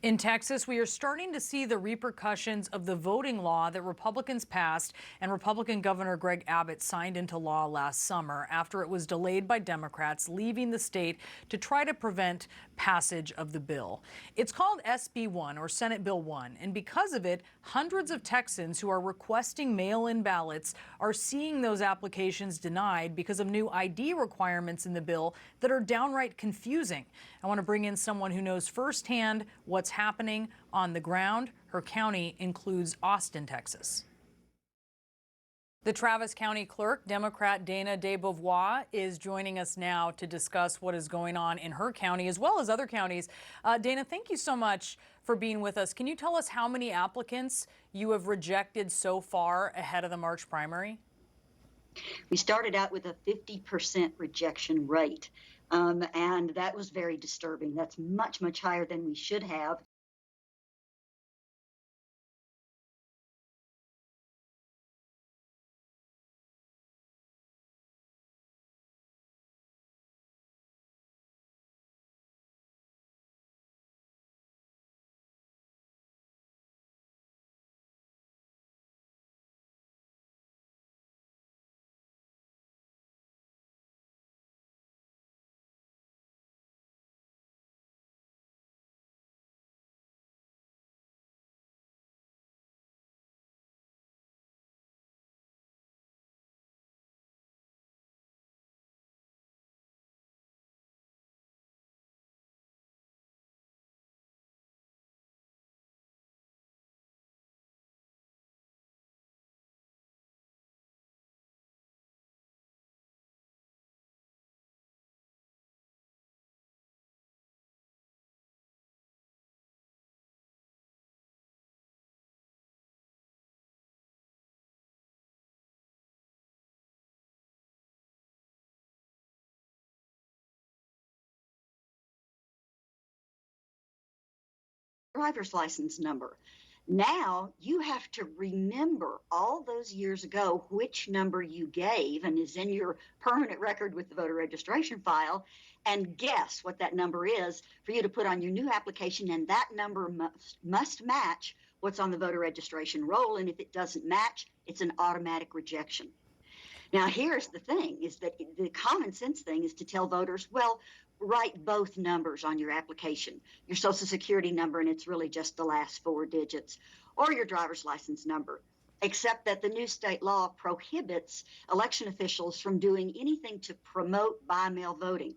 In Texas, we are starting to see the repercussions of the voting law that Republicans passed and Republican Governor Greg Abbott signed into law last summer after it was delayed by Democrats leaving the state to try to prevent passage of the bill. It's called SB 1 or Senate Bill 1, and because of it, hundreds of Texans who are requesting mail-in ballots are seeing those applications denied because of new ID requirements in the bill that are downright confusing. I want to bring in someone who knows firsthand what's happening on the ground. Her county includes Austin, Texas. The Travis County Clerk, Democrat Dana DeBeauvoir, is joining us now to discuss what is going on in her county as well as other counties. Dana, thank you so much for being with us. Can you tell us how many applicants you have rejected so far ahead of the March primary? We started out with a 50% rejection rate, and that was very disturbing. That's much, much higher than we should have. Driver's license number. Now you have to remember all those years ago which number you gave and is in your permanent record with the voter registration file, and guess what that number is for you to put on your new application, and that number must match what's on the voter registration roll, and if it doesn't match, it's an automatic rejection. Now, here's the thing, is that the common sense thing is to tell voters, well, write both numbers on your application, your Social Security number, and it's really just the last 4 digits, or your driver's license number, except that the new state law prohibits election officials from doing anything to promote by-mail voting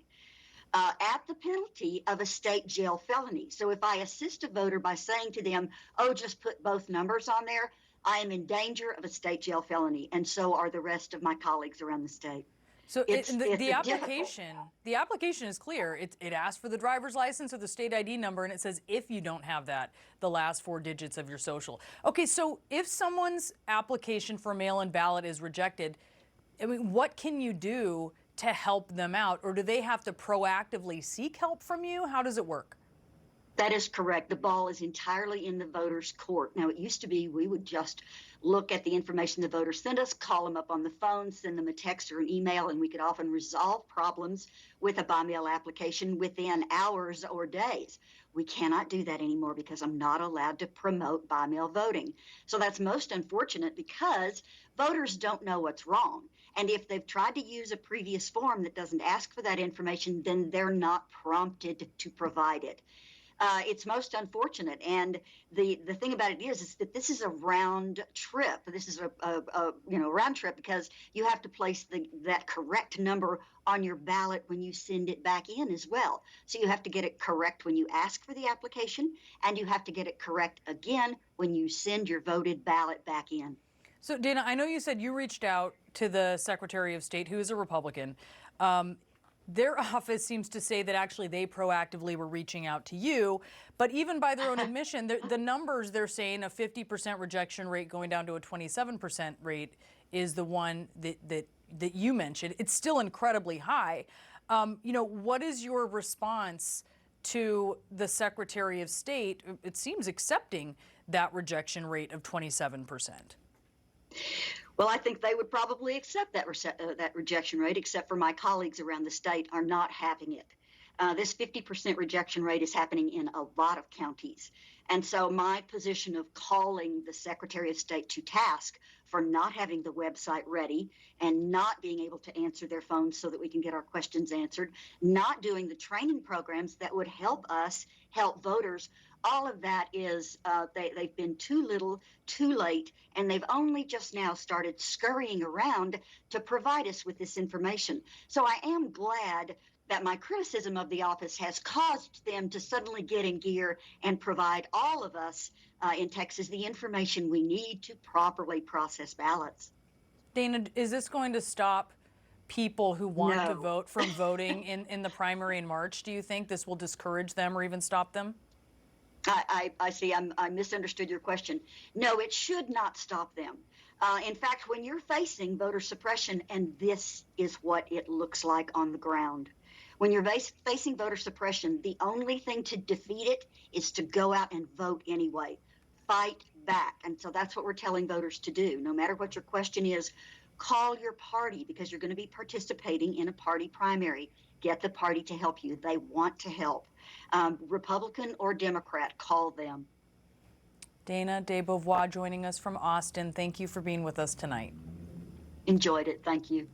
at the penalty of a state jail felony. So if I assist a voter by saying to them, oh, just put both numbers on there, I am in danger of a state jail felony, and so are the rest of my colleagues around the state. So the application is clear. It asks for the driver's license or the state ID number, and it says if you don't have that, the last 4 digits of your social. Okay, so if someone's application for mail-in ballot is rejected, I mean, what can you do to help them out, or do they have to proactively seek help from you? How does it work? That is correct. The ball is entirely in the voter's court. Now, it used to be we would just look at the information the voters sent us, call them up on the phone, send them a text or an email, and we could often resolve problems with a by-mail application within hours or days. We cannot do that anymore because I'm not allowed to promote by-mail voting. So that's most unfortunate because voters don't know what's wrong. And if they've tried to use a previous form that doesn't ask for that information, then they're not prompted to provide it. It's most unfortunate, and the thing about it is that this is a round trip. This is a round trip because you have to place that correct number on your ballot when you send it back in as well. So you have to get it correct when you ask for the application, and you have to get it correct again when you send your voted ballot back in. So, Dana, I know you said you reached out to the Secretary of State, who is a Republican. Their office seems to say that actually they proactively were reaching out to you, but even by their own admission, the numbers they're saying a 50% rejection rate going down to a 27% rate is the one that you mentioned. It's still incredibly high. What is your response to the Secretary of State? It seems accepting that rejection rate of 27%. Well, I think they would probably accept that rejection rate, except for my colleagues around the state are not having it. This 50% rejection rate is happening in a lot of counties. And so my position of calling the Secretary of State to task for not having the website ready and not being able to answer their phones so that we can get our questions answered, not doing the training programs that would help us help voters, all of that is they've been too little, too late, and they've only just now started scurrying around to provide us with this information. So I am glad that my criticism of the office has caused them to suddenly get in gear and provide all of us in Texas the information we need to properly process ballots. Dana, is this going to stop people who want to No. vote from voting in the primary in March? Do you think this will discourage them or even stop them? I see. I misunderstood your question. No, it should not stop them. In fact, when you're facing voter suppression, and this is what it looks like on the ground, when you're facing voter suppression, the only thing to defeat it is to go out and vote anyway. Fight back. And so that's what we're telling voters to do. No matter what your question is, call your party because you're going to be participating in a party primary. Get the party to help you. They want to help. Republican or Democrat, call them. Dana de Beauvoir joining us from Austin. Thank you for being with us tonight. Enjoyed it. Thank you.